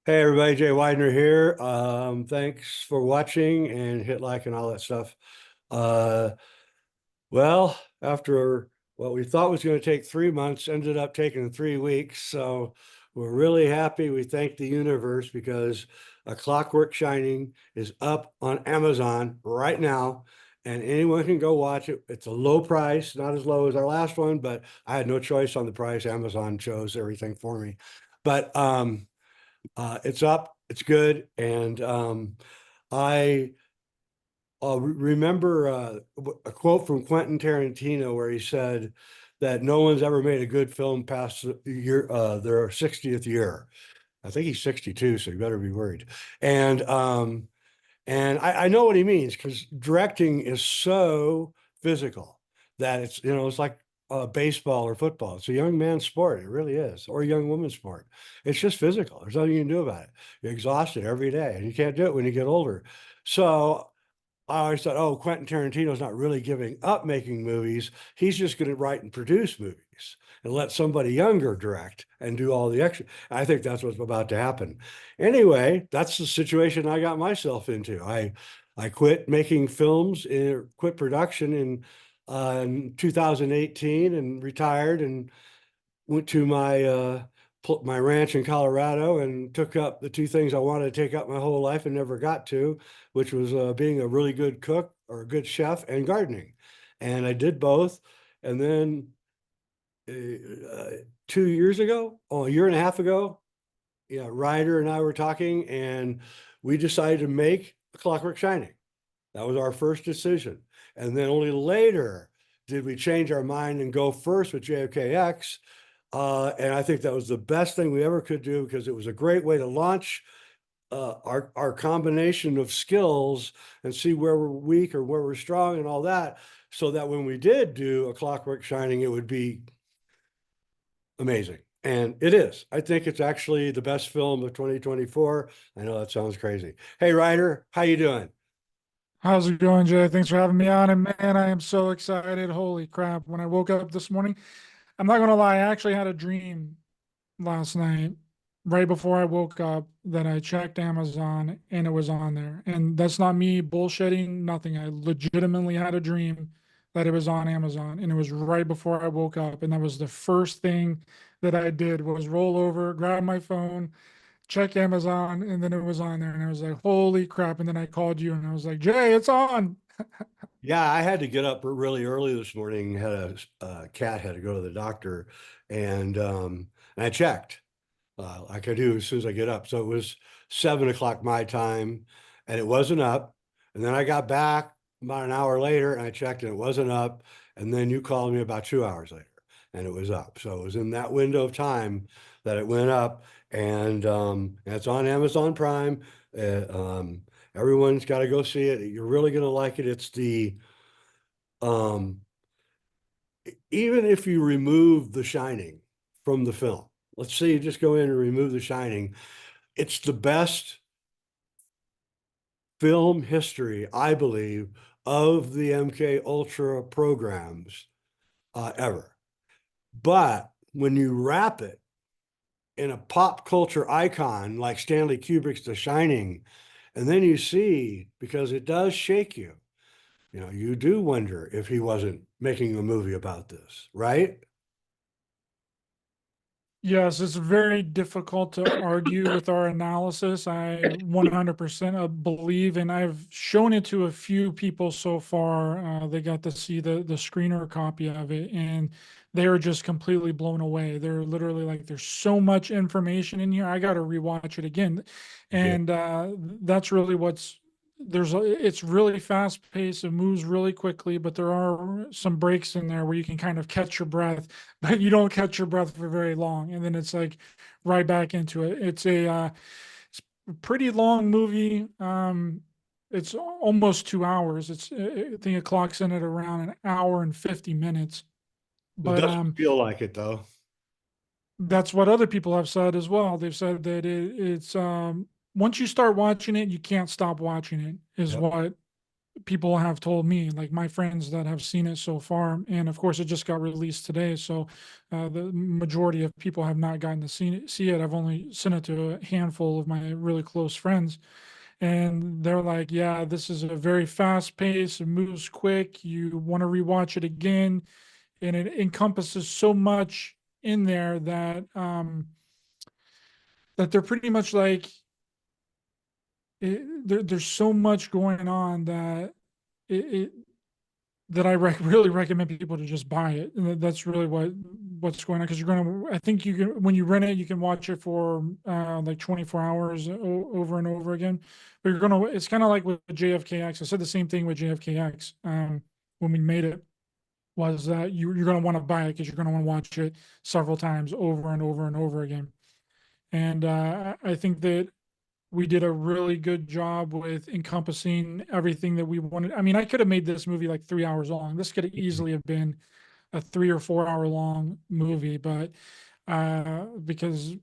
Hey everybody, Jay Weidner here. Thanks for watching and hit like and all that stuff. Uh, after what we thought was going to take 3 months, ended up taking 3 weeks. So we're really happy. We thank the universe because A Clockwork Shining is up on Amazon right now, and anyone can go watch it. It's a low price, not as low as our last one, but I had no choice on the price. Amazon chose everything for me. But it's up, it's good, and I remember a quote from Quentin Tarantino where he said that no one's ever made a good film past their 60th year. I think he's 62, so you better be worried. And I know what he means because directing is so physical that it's like baseball or football. It's a young man's sport. It really is, or a young woman's sport. It's just physical. There's nothing you can do about it. You're exhausted every day, and you can't do it when you get older. So I always thought, oh, Quentin Tarantino's not really giving up making movies. He's just going to write and produce movies and let somebody younger direct and do all the extra. I think that's what's about to happen. Anyway, that's the situation I got myself into. I quit making films, quit production in 2018 and retired and went to my ranch in Colorado and took up the two things I wanted to take up my whole life and never got to, which was being a really good cook or a good chef and gardening. And I did both. And then 2 years ago, a year and a half ago, yeah, Ryder and I were talking, and we decided to make Clockwork Shining. That was our first decision. And then only later did we change our mind and go first with JFKX. And I think that was the best thing we ever could do because it was a great way to launch our combination of skills and see where we're weak or where we're strong and all that. So that when we did do A Clockwork Shining, it would be amazing. And it is. I think it's actually the best film of 2024. I know that sounds crazy. Hey, Ryder, how you doing? How's it going, Jay? Thanks for having me on. And man, I am so excited. Holy crap. When I woke up this morning, I'm not gonna lie, I actually had a dream last night, right before I woke up, that I checked Amazon and it was on there. And that's not me bullshitting, nothing. I legitimately had a dream that it was on Amazon and it was right before I woke up. And that was the first thing that I did was roll over, grab my phone, check Amazon, and then it was on there, and I was like, "Holy crap!" And then I called you, and I was like, "Jay, it's on." Yeah, I had to get up really early this morning. Had a cat had to go to the doctor, and I checked like I do as soon as I get up. So it was 7 o'clock my time, and it wasn't up. And then I got back about an hour later, and I checked, and it wasn't up. And then you called me about 2 hours later, and it was up. So it was in that window of time that it went up, and it's on Amazon Prime. Uh, um, Everyone's got to go see it. You're really going to like it. It's the um, even if you remove The Shining from the film, let's say you just go in and remove The Shining, it's the best film history, I believe, of the MK Ultra programs ever. But when you wrap it in a pop culture icon like Stanley Kubrick's The Shining, and then you see, because it does shake you, you do wonder if he wasn't making a movie about this, right? Yes, it's very difficult to argue with our analysis. I 100% believe, and I've shown it to a few people so far. They got to see the screener copy of it, and they were just completely blown away. They're literally like, "There's so much information in here. I got to rewatch it again," Yeah. and that's really it's really fast paced. It moves really quickly, but there are some breaks in there where you can kind of catch your breath, but you don't catch your breath for very long, and then it's like right back into it. It's a pretty long movie. It's almost 2 hours. I think it clocks in at around an hour and 50 minutes. It But doesn't feel like it though. that's what other people have said as well. They've said that it's once you start watching it, you can't stop watching it, is Yep. what people have told me, like my friends that have seen it so far, and of course it just got released today, so the majority of people have not gotten to see it. I've only sent it to a handful of my really close friends, and they're like, "Yeah, this is a very fast pace. It moves quick. You want to rewatch it again, and it encompasses so much in there that that they're pretty much like there's so much going on that it that really recommend people to just buy it. And that's really what's going on. Cause you're going to, I think you can, when you rent it, you can watch it for like 24 hours over and over again. But you're going to, it's kind of like with JFKX. I said the same thing with JFKX when we made it, was that you're going to want to buy it because you're going to want to watch it several times over and over and over again. And I think that we did a really good job with encompassing everything that we wanted. I mean, I could have made this movie like 3 hours long. This could have easily have been a 3 or 4 hour long movie, but because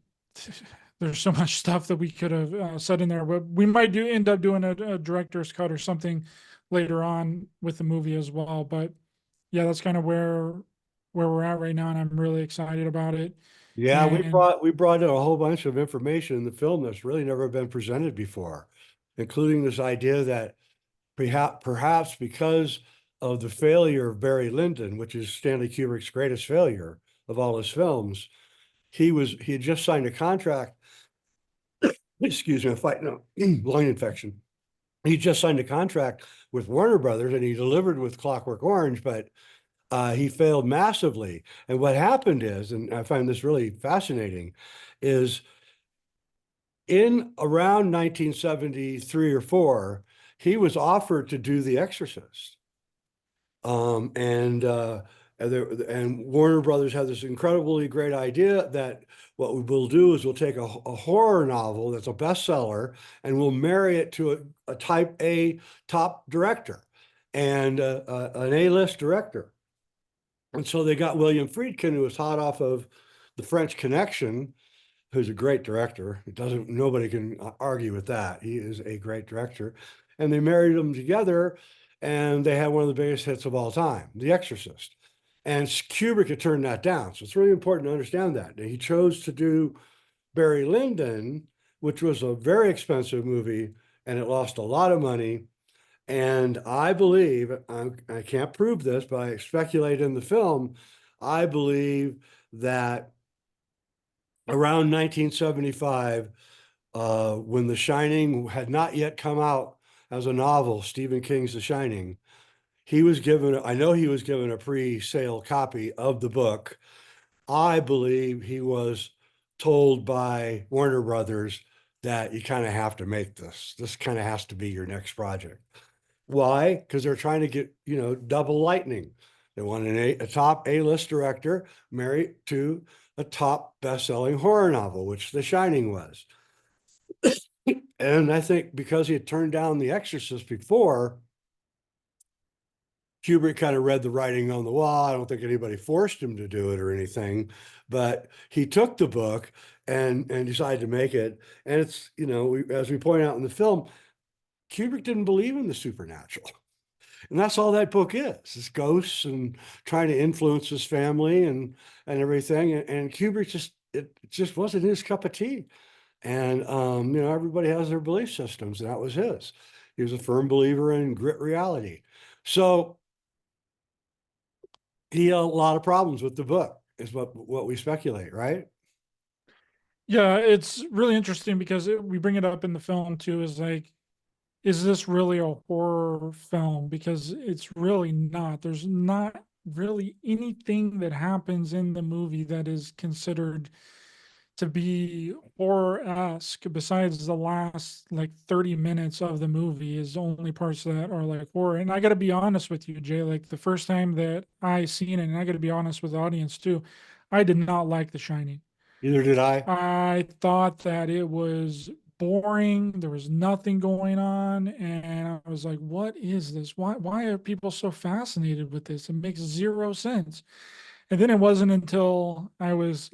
there's so much stuff that we could have said in there, but we might end up doing a director's cut or something later on with the movie as well. But yeah, that's kind of where we're at right now, and I'm really excited about it. Yeah, And we brought in a whole bunch of information in the film that's really never been presented before, including this idea that perhaps because of the failure of Barry Lyndon, which is Stanley Kubrick's greatest failure of all his films, he had just signed a contract. Excuse me, I'm fighting a lung infection. He just signed a contract with Warner Brothers, and he delivered with Clockwork Orange, but he failed massively. And what happened is, and I find this really fascinating, is in around 1973 or four, he was offered to do The Exorcist. Um, and, uh, and Warner Brothers had this incredibly great idea that what we will do is we'll take a horror novel that's a bestseller and we'll marry it to a type A top director and an A-list director. And so they got William Friedkin, who was hot off of The French Connection, who's a great director. Nobody can argue with that. He is a great director. And they married them together, and they had one of the biggest hits of all time, The Exorcist. And Kubrick had turned that down. So it's really important to understand that. He chose to do Barry Lyndon, which was a very expensive movie, and it lost a lot of money. And I believe, I can't prove this, but I speculate in the film, I believe that around 1975, when The Shining had not yet come out as a novel, Stephen King's The Shining, I know he was given a pre-sale copy of the book. I believe he was told by Warner Brothers that you kind of have to make this. This kind of has to be your next project. Why? Because they're trying to get, double lightning. They want a top A-list director married to a top best-selling horror novel, which The Shining was. And I think because he had turned down The Exorcist before, Kubrick kind of read the writing on the wall. I don't think anybody forced him to do it or anything, but he took the book and decided to make it. And it's, as we point out in the film, Kubrick didn't believe in the supernatural. And that's all that book is. It's ghosts and trying to influence his family and everything. And Kubrick it just wasn't his cup of tea. And everybody has their belief systems, and that was his. He was a firm believer in grit reality. So he had a lot of problems with the book, is what we speculate, right? yeah, it's really interesting because we bring it up in the film too, is like, is this really a horror film? Because it's really not. There's not really anything that happens in the movie that is considered to be horror-esque besides the last like 30 minutes of the movie is the only parts that are like horror. And I got to be honest with you, Jay, like the first time that I seen it, and I got to be honest with the audience too, I did not like The Shining. Neither did I. I thought that it was boring. There was nothing going on. And I was like, what is this? Why are people so fascinated with this? It makes zero sense. And then it wasn't until I was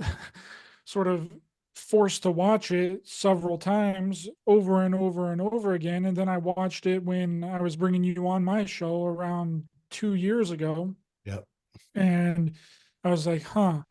sort of forced to watch it several times over and over and over again. And then I watched it when I was bringing you on my show around 2 years ago. Yep. And I was like, huh,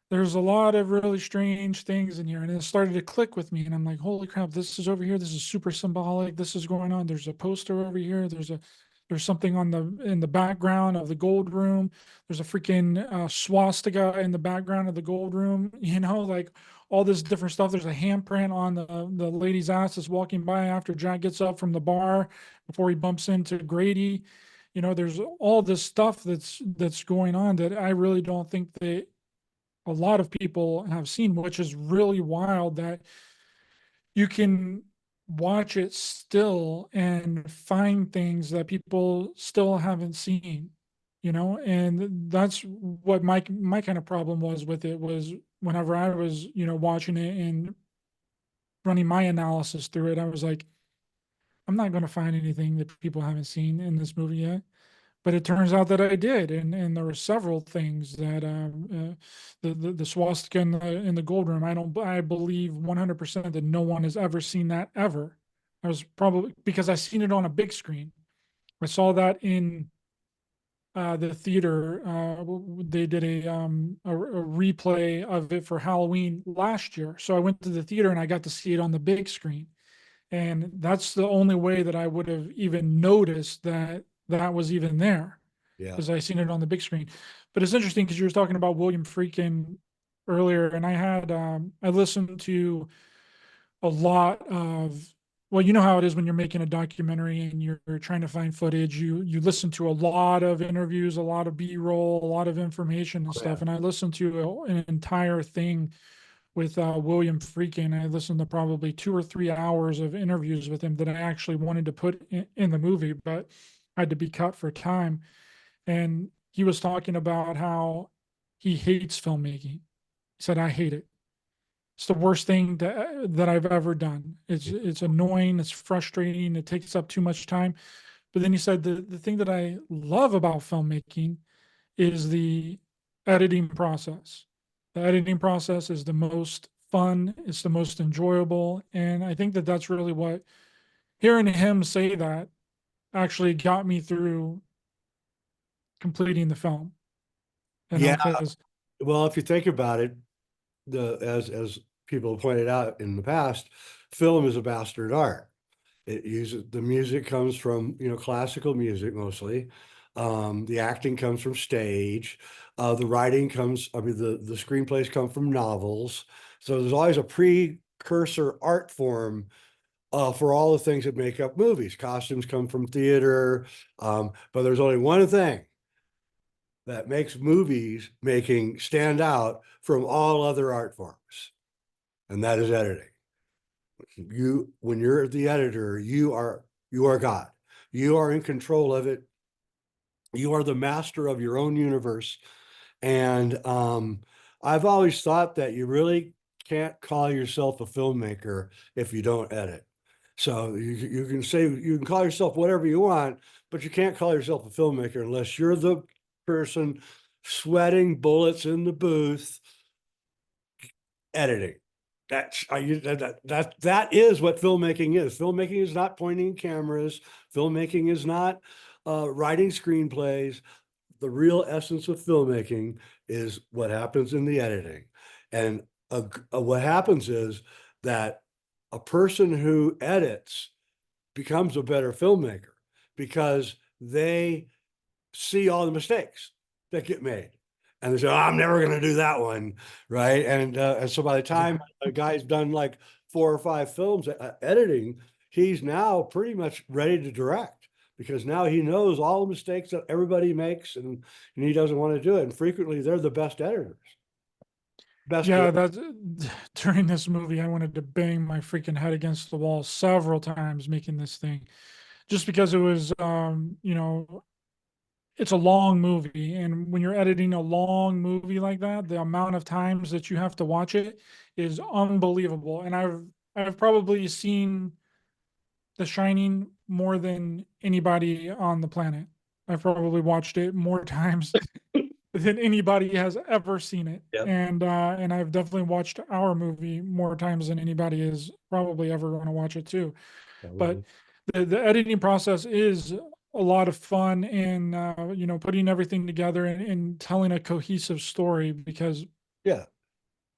there's a lot of really strange things in here. And it started to click with me. And I'm like, holy crap, this is over here. This is super symbolic. This is going on. There's a poster over here. There's something on in the background of the gold room. There's a freaking swastika in the background of the gold room, like all this different stuff. There's a handprint on the lady's ass that's walking by after Jack gets up from the bar before he bumps into Grady. There's all this stuff that's going on that I really don't think that a lot of people have seen, which is really wild that you can watch it still and find things that people still haven't seen, and that's what my kind of problem was with it. Was whenever I was, watching it and running my analysis through it, I was like, I'm not going to find anything that people haven't seen in this movie yet. But it turns out that I did, and there were several things that the swastika in the gold room. I believe 100% that no one has ever seen that ever. I was probably because I seen it on a big screen. I saw that in the theater. They did a replay of it for Halloween last year, so I went to the theater and I got to see it on the big screen, and that's the only way that I would have even noticed that that was even there, Yeah. because I seen it on the big screen. But it's interesting because you were talking about William Friedkin earlier, and I listened to a lot of, well, you know how it is when you're making a documentary and you're trying to find footage. You listen to a lot of interviews, a lot of B-roll, a lot of information and Oh, yeah. stuff. And I listened to an entire thing with William Friedkin. I listened to probably 2 or 3 hours of interviews with him that I actually wanted to put in the movie, but had to be cut for time. And he was talking about how he hates filmmaking. He said, "I hate it. It's the worst thing that I've ever done. It's annoying. It's frustrating. It takes up too much time." But then he said the thing that I love about filmmaking is the editing process. The editing process is the most fun. It's the most enjoyable, and I think that that's really what hearing him say that actually got me through completing the film. Yeah. Because Well, if you think about it, as people have pointed out in the past, film is a bastard art. It uses the music comes from, classical music mostly. The acting comes from stage. The writing comes, I mean, the screenplays come from novels. So there's always a precursor art form for all the things that make up movies. Costumes come from theater, but there's only one thing that makes movies making stand out from all other art forms, and that is editing. When you're the editor, you are God. You are in control of it. You are the master of your own universe. And I've always thought that you really can't call yourself a filmmaker if you don't edit. So you can say you can call yourself whatever you want, but you can't call yourself a filmmaker unless you're the person sweating bullets in the booth editing. That is what filmmaking is. Filmmaking is not pointing cameras. Filmmaking is not writing screenplays. The real essence of filmmaking is what happens in the editing. And what happens is that a person who edits becomes a better filmmaker because they see all the mistakes that get made. And they say, oh, I'm never going to do that one. Right. And so by the time a guy's done like 4 or 5 films editing, he's now pretty much ready to direct because now he knows all the mistakes that everybody makes and he doesn't want to do it. And frequently they're the best editors. Best. yeah, that's during this movie, I wanted to bang my freaking head against the wall several times making this thing, just because it was, it's a long movie, and when you're editing a long movie like that, the amount of times that you have to watch it is unbelievable. And I've probably seen The Shining more than anybody on the planet. I've probably watched it more times than anybody has ever seen it. Yep. And I've definitely watched our movie more times than anybody is probably ever going to watch it too. But the editing process is a lot of fun in putting everything together and telling a cohesive story because Yeah.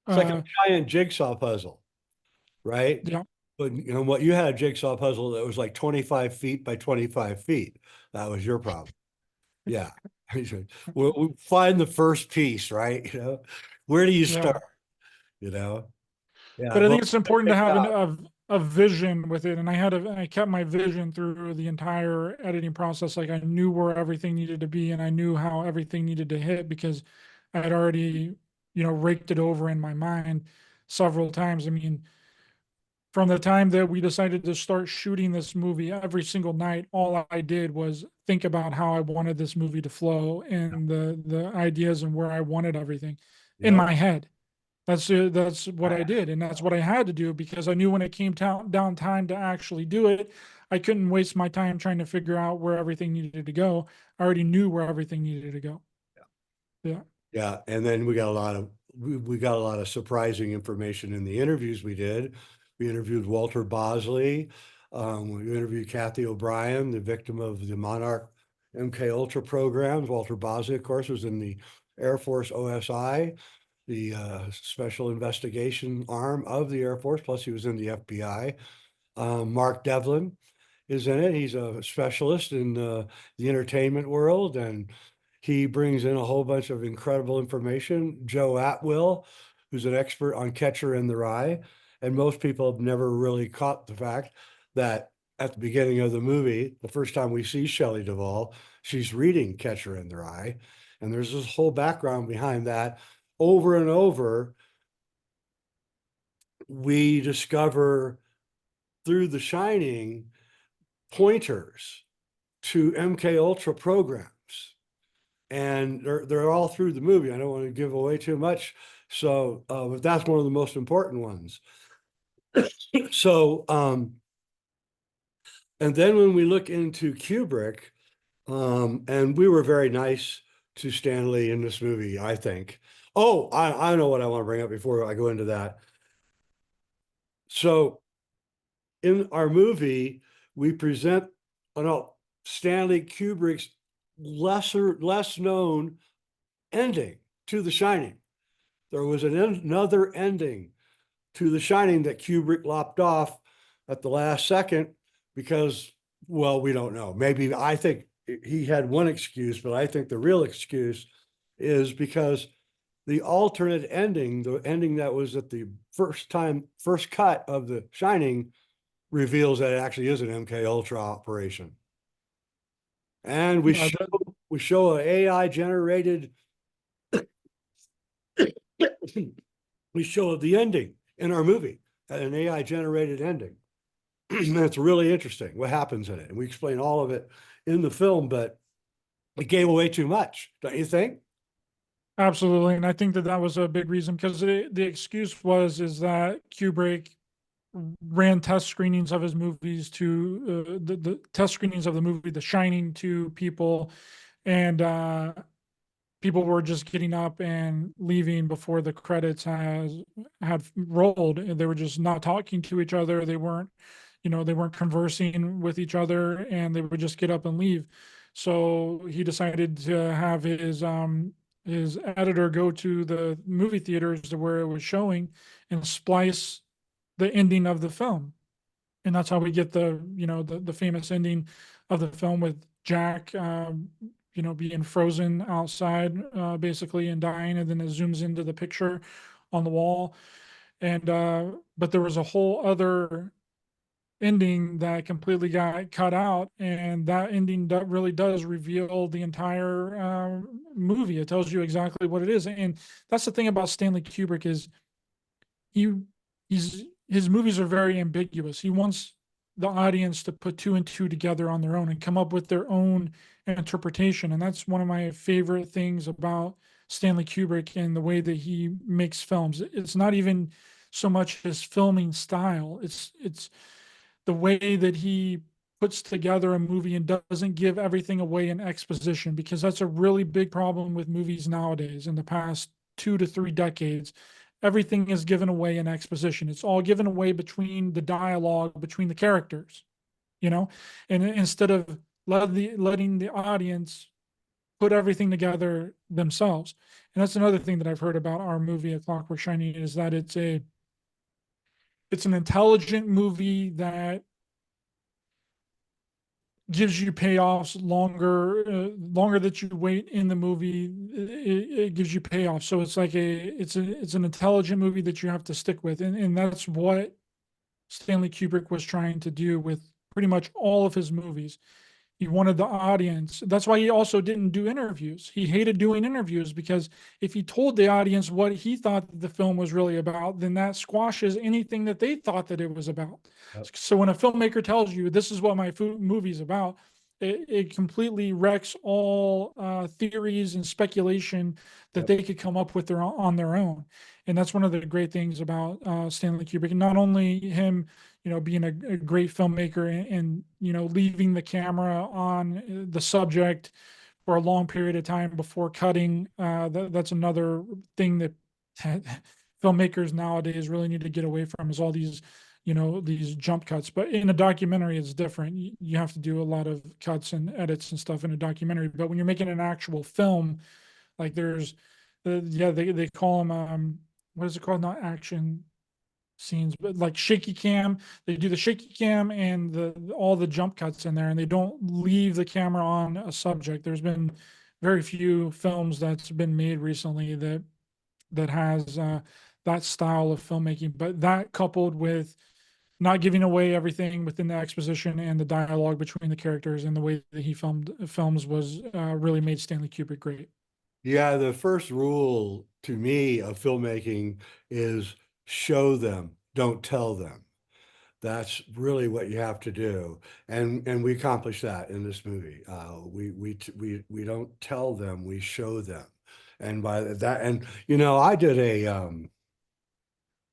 It's like a uh giant jigsaw puzzle, right? yeah, But you know what? You had a jigsaw puzzle that was like 25 feet by 25 feet. That was your problem. Yeah. We'll find the first piece, right? Where do you yeah. start? You know? Yeah. But I Well, think it's important to great have job. a vision with it. And I kept my vision through the entire editing process. Like I knew where everything needed to be and I knew how everything needed to hit because I had already, raked it over in my mind several times. I mean, from the time that we decided to start shooting this movie, every single night, all I did was think about how I wanted this movie to flow and the ideas and where I wanted everything in Yep. my head. That's what I did, and that's what I had to do because I knew when it came down time to actually do it, I couldn't waste my time trying to figure out where everything needed to go. I already knew where everything needed to go. Yeah. Yeah, and then we got a lot of surprising information in the interviews we did. We interviewed Walter Bosley. We interviewed Kathy O'Brien, the victim of the Monarch MK Ultra programs. Walter Bosley, of course, was in the Air Force OSI, the Special Investigation Arm of the Air Force. Plus, he was in the FBI. Mark Devlin is in it. He's a specialist in the entertainment world, and he brings in a whole bunch of incredible information. Joe Atwill, who's an expert on Catcher in the Rye, and most people have never really caught the fact that at the beginning of the movie, the first time we see Shelley Duvall, she's reading Catcher in the Rye, and there's this whole background behind that. Over and over, we discover through The Shining pointers to MK Ultra programs, and they're all through the movie. I don't want to give away too much, so but that's one of the most important ones. So, and then when we look into Kubrick, and we were very nice to Stanley in this movie, I think. Oh, I know what I want to bring up before I go into that. So in our movie, we present, oh no, Stanley Kubrick's less known ending to The Shining. There was another ending to The Shining that Kubrick lopped off at the last second because, well, we don't know. Maybe I think he had one excuse, but I think the real excuse is because the alternate ending, the ending that was at the first cut of The Shining, reveals that it actually is an MK Ultra operation. And Yeah, we show an AI generated we show the ending in our movie, an AI generated ending. And it's really interesting what happens in it. And we explain all of it in the film, but it gave away too much, don't you think? absolutely. And I think that was a big reason because the excuse is that Kubrick ran test screenings of his movies to the test screenings of the movie The Shining to people, and people were just getting up and leaving before the credits had rolled, and they were just not talking to each other. They weren't conversing with each other, and they would just get up and leave. So he decided to have his editor go to the movie theaters to where it was showing and splice the ending of the film. And that's how we get the famous ending of the film with Jack being frozen outside basically and dying, and then it zooms into the picture on the wall. And but there was a whole other ending that completely got cut out, and that ending really does reveal the entire movie. It tells you exactly what it is. And that's the thing about Stanley Kubrick is he his movies are very ambiguous. He wants the audience to put two and two together on their own and come up with their own interpretation. And that's one of my favorite things about Stanley Kubrick and the way that he makes films. It's not even so much his filming style. It's the way that he puts together a movie and doesn't give everything away in exposition, because that's a really big problem with movies nowadays. In the past 2 to 3 decades, everything is given away in exposition. It's all given away between the dialogue between the characters, you know, and instead of letting the audience put everything together themselves. And that's another thing that I've heard about our movie, A Clockwork Shining, is that it's an intelligent movie that gives you payoffs longer that you wait in the movie. It gives you payoffs. So it's like it's an intelligent movie that you have to stick with. And that's what Stanley Kubrick was trying to do with pretty much all of his movies. He wanted the audience. That's why he also didn't do interviews. He hated doing interviews, because if he told the audience what he thought the film was really about, then that squashes anything that they thought that it was about. Yep. So when a filmmaker tells you this is what my movie is about, it completely wrecks all theories and speculation that Yep. they could come up with on their own. And that's one of the great things about Stanley Kubrick. And not only him, being a great filmmaker, and leaving the camera on the subject for a long period of time before cutting. That's another thing that filmmakers nowadays really need to get away from, is all these jump cuts. But in a documentary, it's different. You have to do a lot of cuts and edits and stuff in a documentary. But when you're making an actual film, like there's, they call them, what is it called? Not action scenes, but like shaky cam. They do the shaky cam and all the jump cuts in there, and they don't leave the camera on a subject. There's been very few films that's been made recently that has that style of filmmaking. But that, coupled with not giving away everything within the exposition and the dialogue between the characters and the way that he films, was really made Stanley Kubrick great. Yeah, the first rule to me of filmmaking is show them, don't tell them. That's really what you have to do, and we accomplish that in this movie. We don't tell them, we show them, and by that, and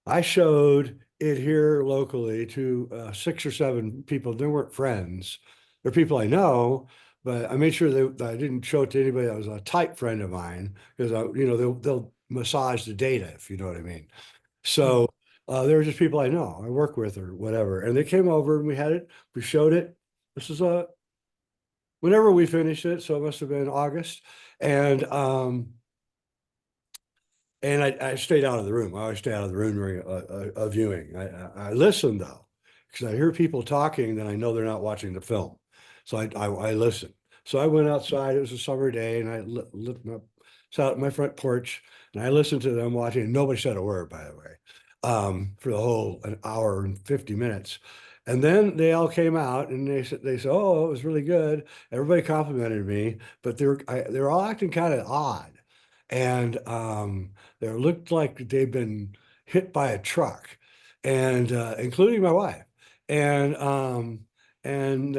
I showed it here locally to 6 or 7 people. They weren't friends. They're people I know, but I made sure that I didn't show it to anybody that was a tight friend of mine, because they'll massage the data, if you know what I mean. Yeah. So they were just people I know, I work with or whatever, and they came over and we had it. We showed it. This is whenever we finished it, so it must have been August, and I stayed out of the room. I always stay out of the room during a viewing. I listen though, because I hear people talking, then I know they're not watching the film. So I listen. So I went outside. It was a summer day, and I sat out on my front porch, and I listened to them watching. And nobody said a word, by the way, for the whole an hour and 50 minutes. And then they all came out, and they said, "Oh, it was really good." Everybody complimented me, but they were all acting kind of odd, and they looked like they'd been hit by a truck, and including my wife. And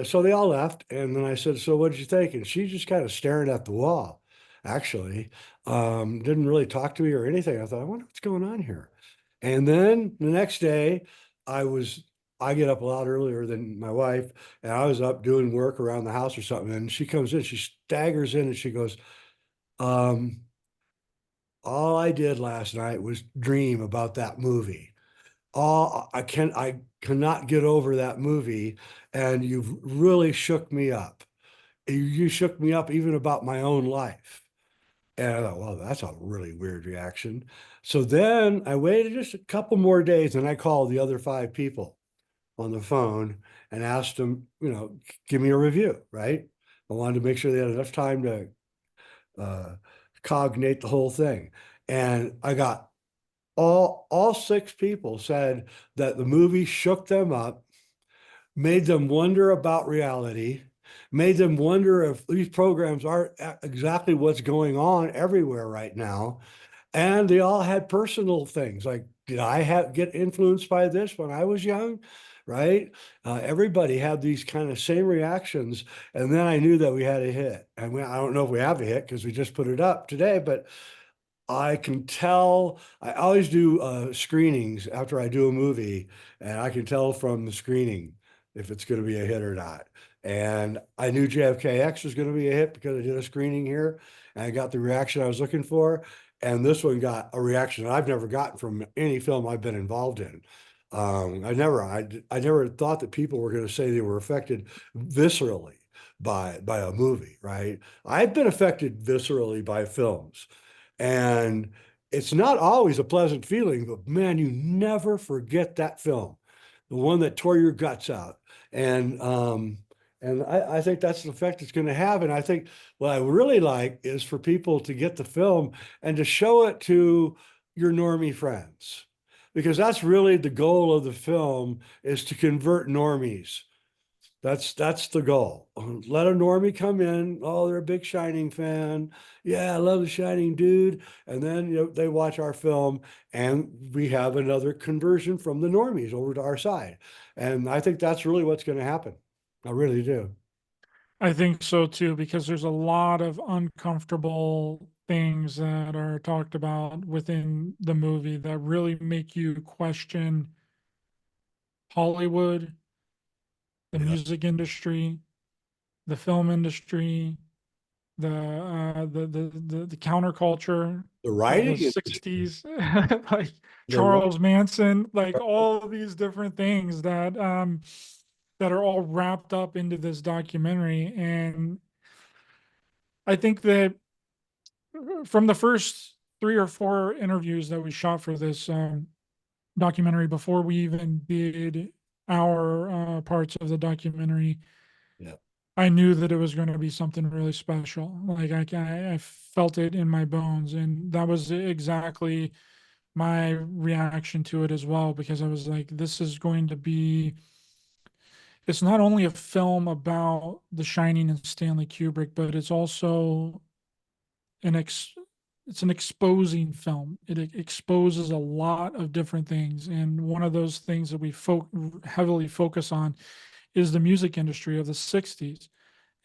so they all left. And then I said, "So what did you think?" And she just kind of staring at the wall, actually. Didn't really talk to me or anything. I thought, I wonder what's going on here. And then the next day, I was I get up a lot earlier than my wife, and I was up doing work around the house or something. And she comes in, she staggers in, and she goes, um, all I did last night was dream about that movie. I cannot get over that movie, and you've really shook me up. You shook me up even about my own life. And I thought, well, that's a really weird reaction. So then I waited just a couple more days, and I called the other 5 people on the phone and asked them, give me a review, right? I wanted to make sure they had enough time to uh, cognate the whole thing. And I got all 6 people said that the movie shook them up, made them wonder about reality, made them wonder if these programs aren't exactly what's going on everywhere right now. And they all had personal things like, did I get influenced by this when I was young? Right? Everybody had these kind of same reactions. And then I knew that we had a hit. And I don't know if we have a hit because we just put it up today, but I can tell. I always do screenings after I do a movie, and I can tell from the screening if it's going to be a hit or not. And I knew JFKX was going to be a hit because I did a screening here and I got the reaction I was looking for. And this one got a reaction that I've never gotten from any film I've been involved in. I never thought that people were going to say they were affected viscerally by a movie, right? I've been affected viscerally by films, and it's not always a pleasant feeling, but man, you never forget that film, the one that tore your guts out. And I think that's the effect it's going to have. And I think what I really like is for people to get the film and to show it to your normie friends, because that's really the goal of the film, is to convert normies. That's the goal. Let a normie come in. Oh, they're a big Shining fan. Yeah, I love the Shining dude. And then they watch our film, and we have another conversion from the normies over to our side. And I think that's really what's going to happen. I really do. I think so too, because there's a lot of uncomfortable things that are talked about within the movie that really make you question Hollywood, the Yeah. music industry, the film industry, the counterculture The of the writing is 60s, like the Charles Manson, like all of these different things that are all wrapped up into this documentary. And I think that from the first 3 or 4 interviews that we shot for this documentary, before we even did our parts of the documentary, yeah. I knew that it was going to be something really special. Like I felt it in my bones, and that was exactly my reaction to it as well. Because I was like, this is going to be. It's not only a film about The Shining and Stanley Kubrick, but it's also an it's an exposing film. It exposes a lot of different things, and one of those things that we heavily focus on is the music industry of the '60s.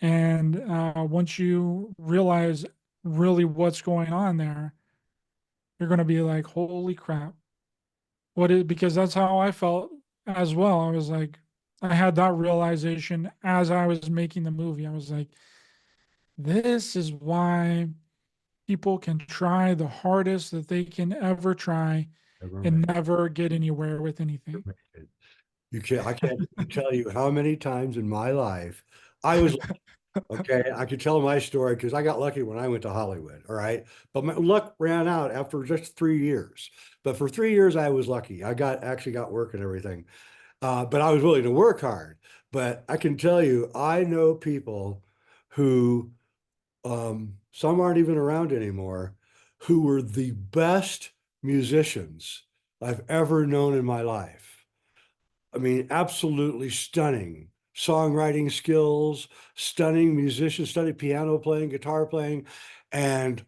And once you realize really what's going on there, you're going to be like, "Holy crap!" What is, because that's how I felt as well. I was like, I had that realization as I was making the movie. I was like, "This is why." People can try the hardest that they can ever try Never and made never get anywhere with anything. it. You can't, I can't tell you how many times in my life I was okay. I could tell my story because I got lucky when I went to Hollywood. All right. But my luck ran out after just 3 years. But for 3 years, I was lucky. I actually got work and everything. But I was willing to work hard. But I can tell you, I know people who, some aren't even around anymore, who were the best musicians I've ever known in my life. I mean, absolutely stunning songwriting skills, stunning musicians, stunning piano playing, guitar playing, and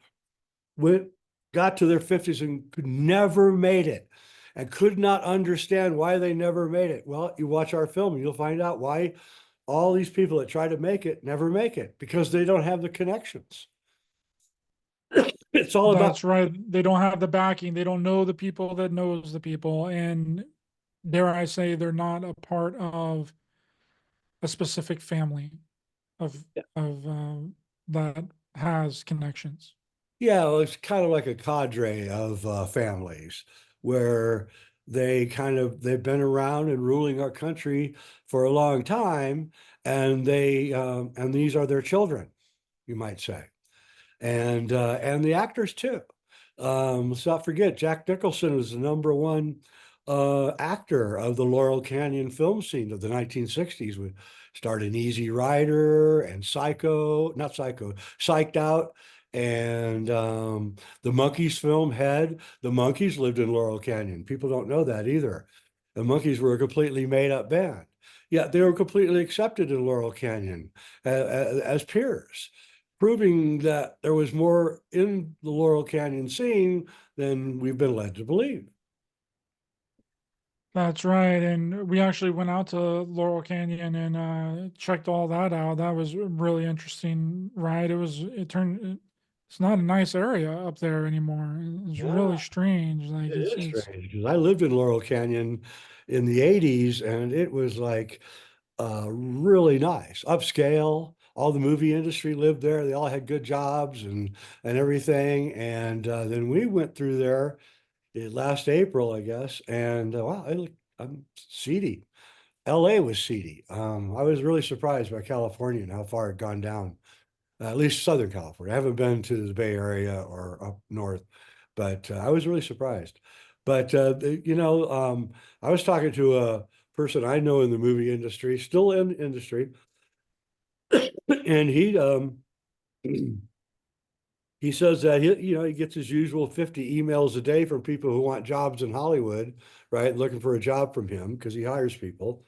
went got to their 50s and could never made it and could not understand why they never made it. Well, you watch our film and you'll find out why all these people that try to make it never make it, because they don't have the connections. It's all about. That's right. They don't have the backing. They don't know the people that knows the people. And dare I say, they're not a part of a specific family of that has connections. Yeah, well, it's kind of like a cadre of families where they've been around and ruling our country for a long time, and and these are their children, you might say, and the actors too. Let's not forget Jack Nicholson was the number one actor of the Laurel Canyon film scene of the 1960s. We started in Easy Rider and Psycho, not Psycho, Psyched Out, and the Monkees film Head. The Monkees lived in Laurel Canyon. People don't know that either. The Monkees were a completely made up band. Yet they were completely accepted in Laurel Canyon as peers, proving that there was more in the Laurel Canyon scene than we've been led to believe. That's right. And we actually went out to Laurel Canyon and checked all that out. That was a really interesting ride. It's not a nice area up there anymore. It's really Yeah, strange. Like it is it's strange because I lived in Laurel Canyon in the 80s, and it was like really nice, upscale. All the movie industry lived there. They all had good jobs and everything. And then we went through there last April, I guess. And wow, I'm seedy. LA was seedy. I was really surprised by California and how far it gone down. At least Southern California. I haven't been to the Bay Area or up north, but I was really surprised. But I was talking to a person I know in the movie industry, still in the industry, and he says that he gets his usual 50 emails a day from people who want jobs in Hollywood, right? Looking for a job from him because he hires people.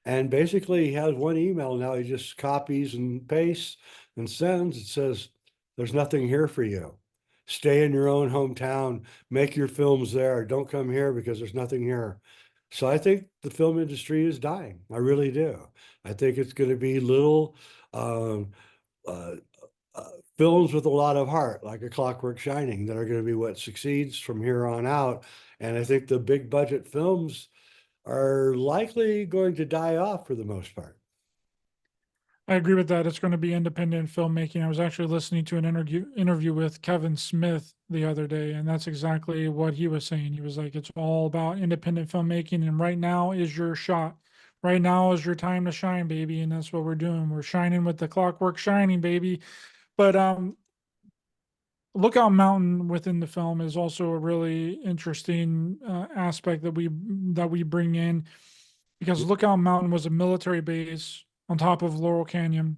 And basically, he has one email now. He just copies and pastes and sends. It says, "There's nothing here for you. Stay in your own hometown. Make your films there. Don't come here because there's nothing here." So I think the film industry is dying. I really do. I think it's going to be little um, uh, films with a lot of heart, like a Clockwork Shining, that are going to be what succeeds from here on out. And I think the big budget films are likely going to die off for the most part. I agree with that. It's going to be independent filmmaking. I was actually listening to an interview with Kevin Smith the other day, and that's exactly what he was saying. He was like, it's all about independent filmmaking, and right now is your shot. Right now is your time to shine, baby, and that's what we're doing. We're shining with the Clockwork Shining, baby. But Lookout Mountain within the film is also a really interesting aspect that we bring in, because Lookout Mountain was a military base on top of Laurel Canyon,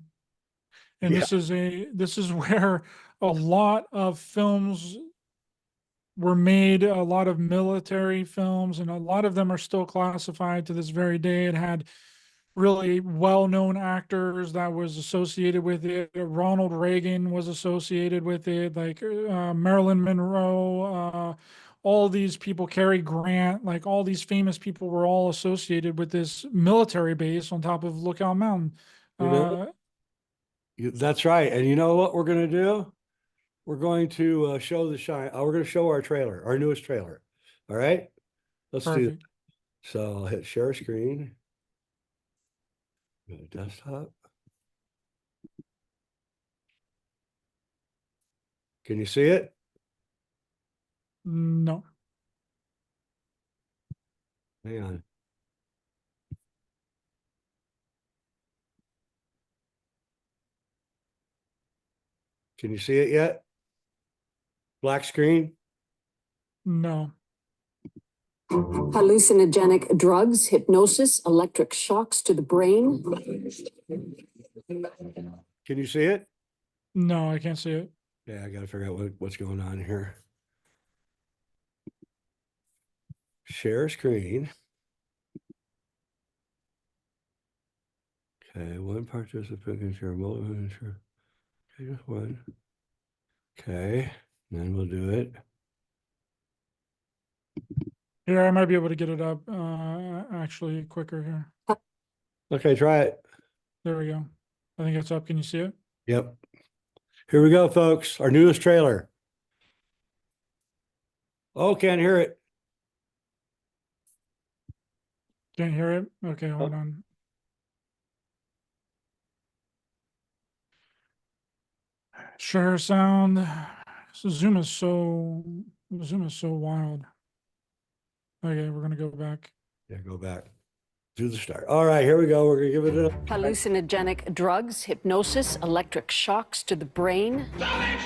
and Yeah. this is where a lot of films were made, a lot of military films, and a lot of them are still classified to this very day. It had really well-known actors that was associated with it. Ronald Reagan was associated with it, like Marilyn Monroe, all these people, Cary Grant, like all these famous people were all associated with this military base on top of Lookout Mountain. You know, that's right. And you know what we're going to do? We're going to show the shine. We're going to show our trailer, our newest trailer. All right, let's do that. Perfect. So I'll hit share screen. Go to desktop. Can you see it? No, Hang on. Can you see it yet? Black screen? no, Hallucinogenic drugs, hypnosis, electric shocks to the brain. Can you see it? no, I can't see it. Yeah, I got to figure out what's going on here. Share screen. Okay, one participant can share multiple. Share. Okay, just one. Okay, then we'll do it. Here, I might be able to get it up actually quicker here. Okay, try it. There we go. I think it's up. Can you see it? Yep. Here we go, folks. Our newest trailer. Oh, can't hear it. Can't hear it? Okay, hold on. Share sound. Zoom is so wild. Okay, we're gonna go back. Yeah, go back. Do the start. All right, here we go. We're gonna give it a Hallucinogenic drugs, hypnosis, electric shocks to the brain. Stop it,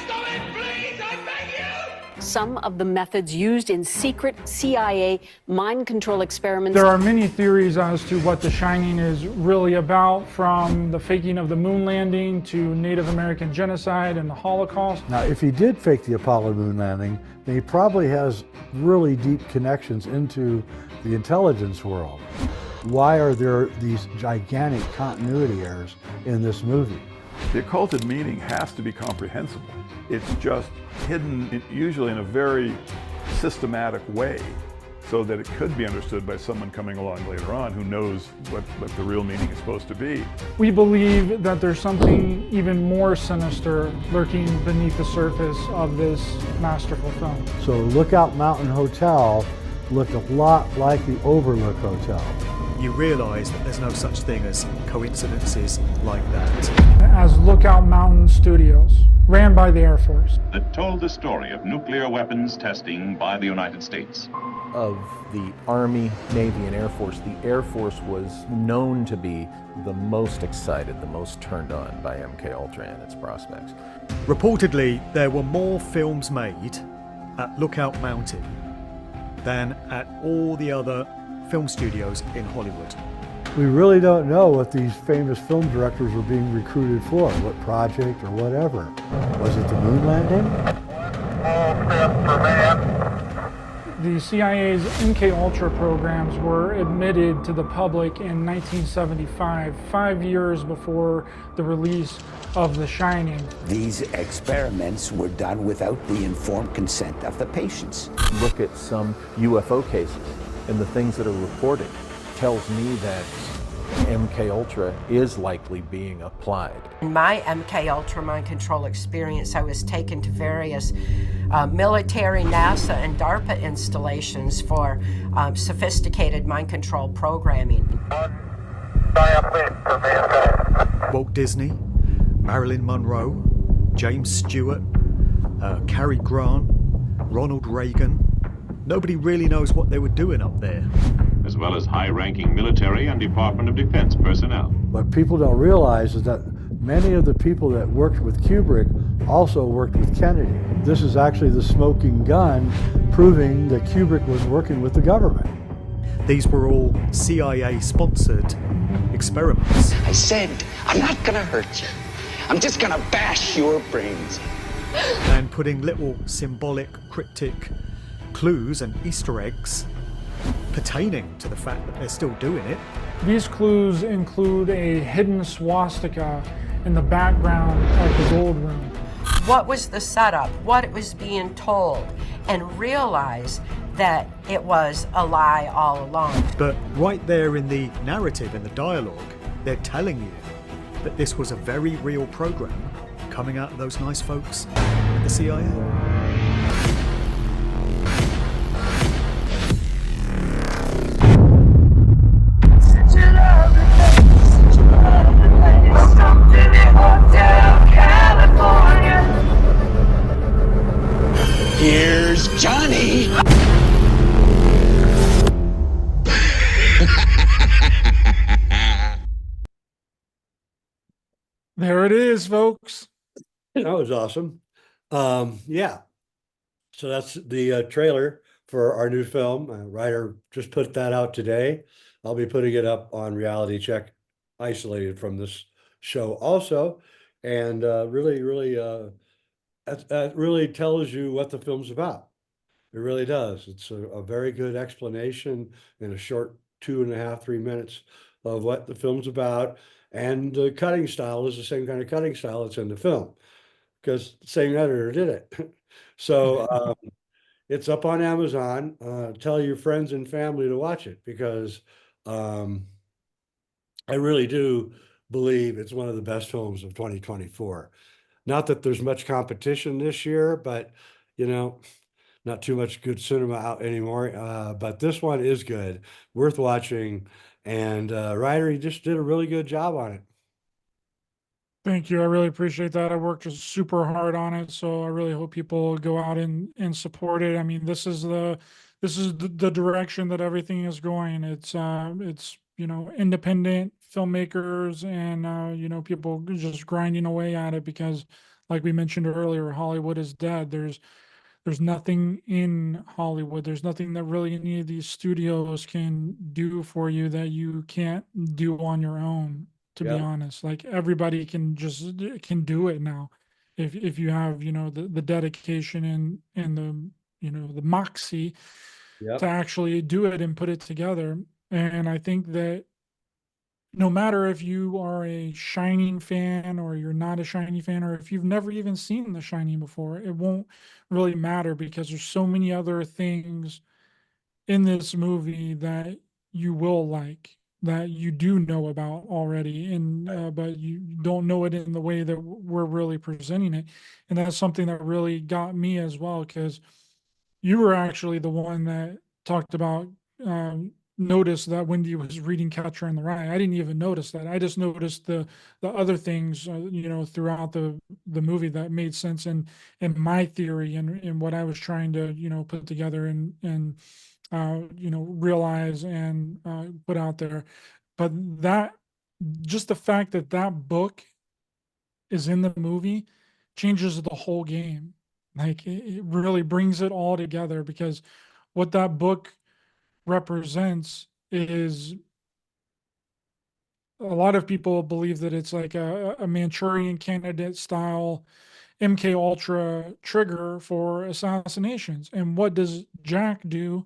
please, I beg you! Some of the methods used in secret CIA mind control experiments. There are many theories as to what The Shining is really about, from the faking of the moon landing to Native American genocide and the Holocaust. Now, if he did fake the Apollo moon landing, then he probably has really deep connections into the intelligence world. Why are there these gigantic continuity errors in this movie? The occulted meaning has to be comprehensible. It's just hidden, usually in a very systematic way, so that it could be understood by someone coming along later on who knows what the real meaning is supposed to be. We believe that there's something even more sinister lurking beneath the surface of this masterful film. So Lookout Mountain Hotel looked a lot like the Overlook Hotel. you realise that there's no such thing as coincidences like that. As Lookout Mountain Studios, ran by the Air Force. That told the story of nuclear weapons testing by the United States. Of the Army, Navy, and Air Force, the Air Force was known to be the most excited, the most turned on by MK Ultra and its prospects. Reportedly, there were more films made at Lookout Mountain than at all the other film studios in Hollywood. We really don't know what these famous film directors were being recruited for, what project or whatever. Was it the moon landing? The CIA's MK-Ultra programs were admitted to the public in 1975, 5 years before the release of The Shining. These experiments were done without the informed consent of the patients. Look at some UFO cases, and the things that are reported tells me that MK Ultra is likely being applied. In my MK Ultra mind control experience, I was taken to various military, NASA, and DARPA installations for sophisticated mind control programming. Walt Disney, Marilyn Monroe, James Stewart, Cary Grant, Ronald Reagan. Nobody really knows what they were doing up there. As well as high-ranking military and Department of Defense personnel. What people don't realize is that many of the people that worked with Kubrick also worked with Kennedy. This is actually the smoking gun proving that Kubrick was working with the government. These were all CIA-sponsored experiments. I said, I'm not gonna hurt you. I'm just gonna bash your brains. And putting little symbolic, cryptic clues and Easter eggs pertaining to the fact that they're still doing it. These clues include a hidden swastika in the background of the gold room. What was the setup, what it was being told, and realize that it was a lie all along. But right there in the narrative, in the dialogue, they're telling you that this was a very real program coming out of those nice folks at the CIA. Here's Johnny! There it is, folks. That was awesome. Yeah. So that's the trailer for our new film. Ryder just put that out today. I'll be putting it up on Reality Check, isolated from this show also. And that really tells you what the film's about. It really does. It's a very good explanation in a short 2.5, 3 minutes of what the film's about. And the cutting style is the same kind of cutting style that's in the film, because the same editor did it. So it's up on Amazon. Tell your friends and family to watch it, because I really do believe it's one of the best films of 2024. Not that there's much competition this year, but not too much good cinema out anymore. But this one is good, worth watching. And Ryder, he just did a really good job on it. Thank you. I really appreciate that. I worked just super hard on it, so I really hope people go out and support it. I mean, this is the direction that everything is going. It's independent filmmakers and people just grinding away at it, because like we mentioned earlier, Hollywood is dead. There's nothing in Hollywood. There's nothing that really any of these studios can do for you that you can't do on your own, to be honest. Like, everybody can do it now. If you have, the dedication and the moxie to actually do it and put it together. And I think that no matter if you are a Shining fan or you're not a Shining fan, or if you've never even seen The Shining before, it won't really matter, because there's so many other things in this movie that you will like, that you do know about already, and but you don't know it in the way that we're really presenting it. And that's something that really got me as well, because you were actually the one that talked about notice that Wendy was reading Catcher in the Rye. I didn't even notice that. I just noticed the other things, throughout the movie that made sense in my theory and in what I was trying to, put together and realize and put out there. But that, just the fact that that book is in the movie changes the whole game. Like it really brings it all together, because what that book represents is, a lot of people believe that it's like a Manchurian candidate style MK Ultra trigger for assassinations. And what does Jack do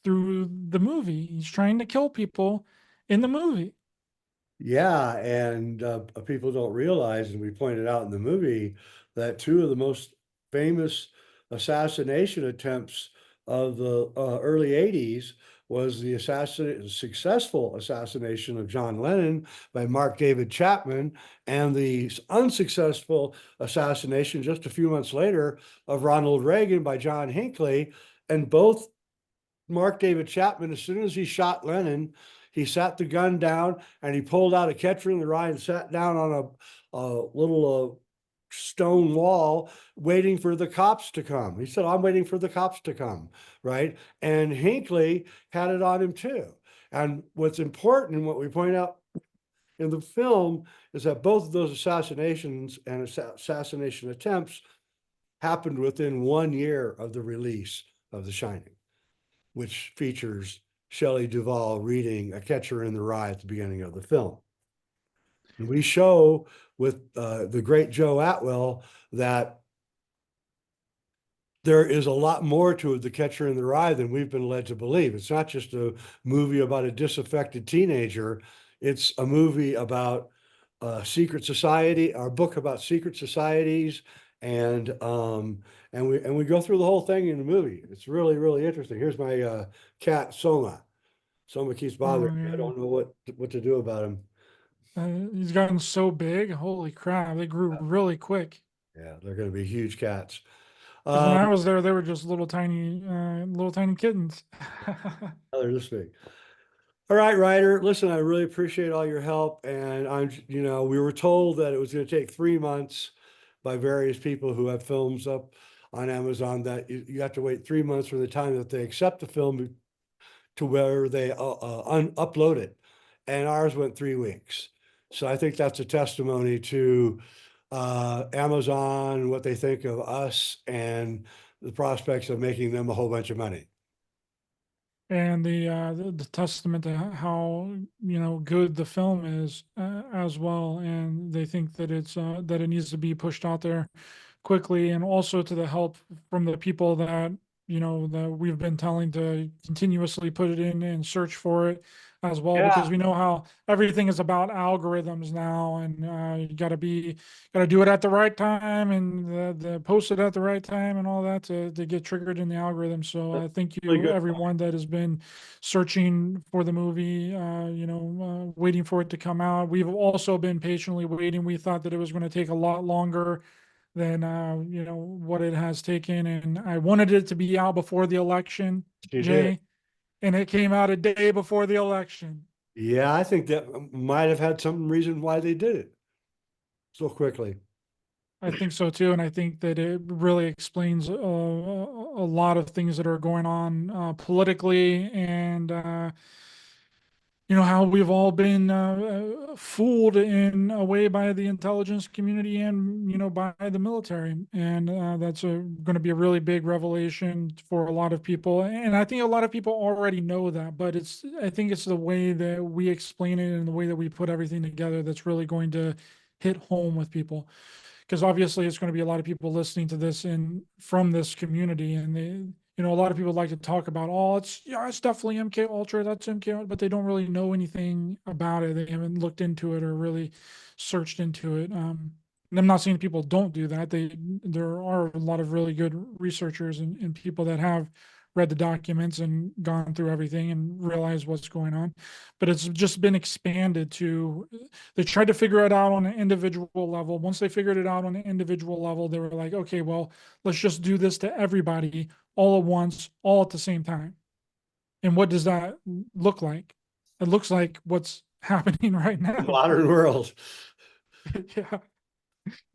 through the movie? He's trying to kill people in the movie. Yeah, and people don't realize, and we pointed out in the movie, that two of the most famous assassination attempts of the early '80s was the successful assassination of John Lennon by Mark David Chapman, and the unsuccessful assassination just a few months later of Ronald Reagan by John Hinckley. And both Mark David Chapman, as soon as he shot Lennon, he sat the gun down and he pulled out a Catcher in the Rye and sat down on a little stone wall waiting for the cops to come. He said, I'm waiting for the cops to come, right? And Hinckley had it on him too. And what's important, and what we point out in the film, is that both of those assassinations and assassination attempts happened within 1 year of the release of The Shining, which features Shelley Duvall reading A Catcher in the Rye at the beginning of the film. And we show with the great Joe Atwell that there is a lot more to The Catcher in the Rye than we've been led to believe. It's not just a movie about a disaffected teenager. It's a movie about secret society, our book about secret societies, and we go through the whole thing in the movie. It's really, really interesting. Here's my cat Soma. Soma keeps bothering me. I don't know what to do about him. He's gotten so big. Holy crap! They grew really quick. Yeah, they're going to be huge cats. Because when I was there, they were just little tiny kittens. They're this big. All right, Ryder. Listen, I really appreciate all your help, and we were told that it was going to take 3 months by various people who have films up on Amazon, that you have to wait 3 months from the time that they accept the film to where they upload it, and ours went 3 weeks. So I think that's a testimony to Amazon and what they think of us and the prospects of making them a whole bunch of money. And the testament to how good the film is as well, and they think that that it needs to be pushed out there quickly, and also to the help from the people that that we've been telling to continuously put it in and search for it as well, because we know how everything is about algorithms now, and you got to do it at the right time, and the post it at the right time and all that to get triggered in the algorithm. So thank you everyone that has been searching for the movie, waiting for it to come out. We've also been patiently waiting. We thought that it was going to take a lot longer than what it has taken, and I wanted it to be out before the election, Jay. And it came out a day before the election. Yeah, I think that might have had some reason why they did it so quickly. I think so too, and I think that it really explains a lot of things that are going on politically, and how we've all been fooled in a way by the intelligence community and by the military, and that's going to be a really big revelation for a lot of people. And I think a lot of people already know that, but I think it's the way that we explain it and the way that we put everything together that's really going to hit home with people. Because obviously it's going to be a lot of people listening to this from this community, and they, a lot of people like to talk about, it's definitely MK Ultra, that's MK, but they don't really know anything about it. They haven't looked into it or really searched into it. And I'm not saying people don't do that. There are a lot of really good researchers and people that have read the documents and gone through everything and realized what's going on. But it's just been expanded to, they tried to figure it out on an individual level. Once they figured it out on an individual level, they were like, okay, well, let's just do this to everybody all at once, all at the same time. And what does that look like? It looks like what's happening right now. Modern world. Yeah.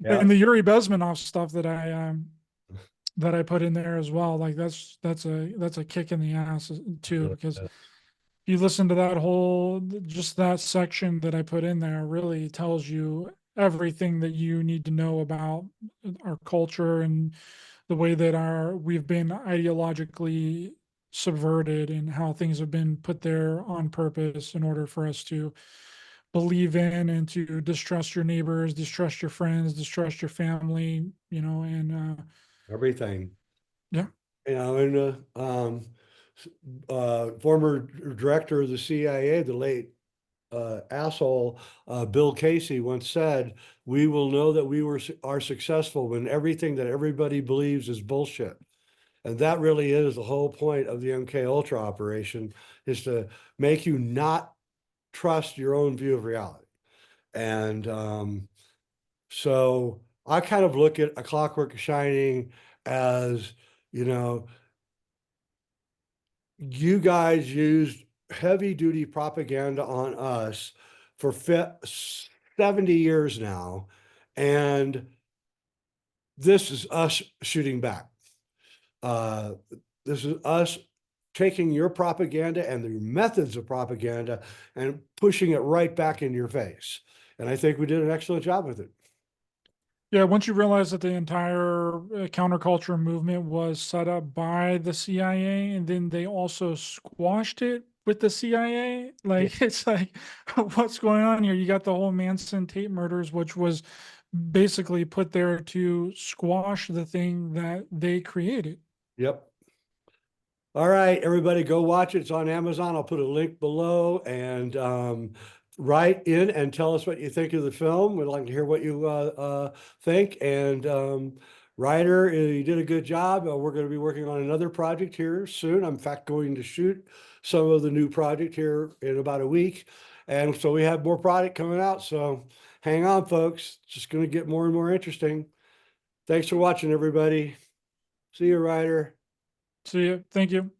Yeah. And the Yuri Bezmenov stuff that I put in there as well. Like that's a kick in the ass too, because you listen to that whole, just that section that I put in there really tells you everything that you need to know about our culture and the way that we've been ideologically subverted and how things have been put there on purpose in order for us to believe in and to distrust your neighbors, distrust your friends, distrust your family, and Everything. yeah. And former director of the CIA, the late asshole Bill Casey once said, "We will know that we are successful when everything that everybody believes is bullshit." And that really is the whole point of the MK Ultra operation, is to make you not trust your own view of reality. And so I kind of look at A Clockwork Shining as, you guys used heavy duty propaganda on us for 70 years now. And this is us shooting back. This is us taking your propaganda and the methods of propaganda and pushing it right back in your face. And I think we did an excellent job with it. Yeah, once you realize that the entire counterculture movement was set up by the CIA, and then they also squashed it with the CIA, like it's like, what's going on here? You got the whole Manson Tate murders, which was basically put there to squash the thing that they created. Yep. All right, everybody, go watch it. It's on Amazon. I'll put a link below, and write in and tell us what you think of the film. We'd like to hear what you think. And Ryder, you did a good job. We're going to be working on another project here soon. I'm in fact going to shoot some of the new project here in about a week. And so we have more product coming out. So hang on, folks. It's just going to get more and more interesting. Thanks for watching, everybody. See you, Ryder. See you. Thank you.